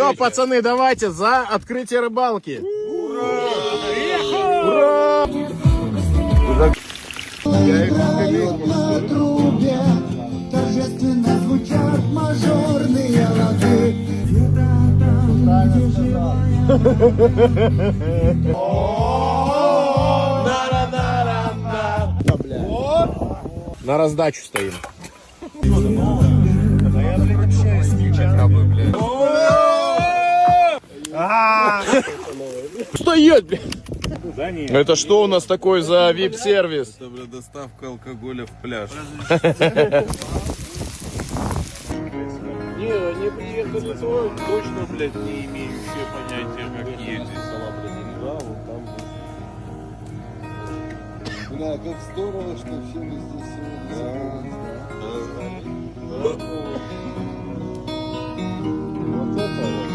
Что, пацаны, давайте за открытие рыбалки. Ура! На трубе торжественно звучат мажорные лады. На раздачу стоим. Стоять, блядь! Да нет. Это что у нас такой за вип-сервис? Это, бля, доставка алкоголя в пляж. Не, они приехали точно, блядь, не имеющие понятия, как ездить. Да, вот там. Бля, как здорово, что все мы здесь сегодня. Вот это вот.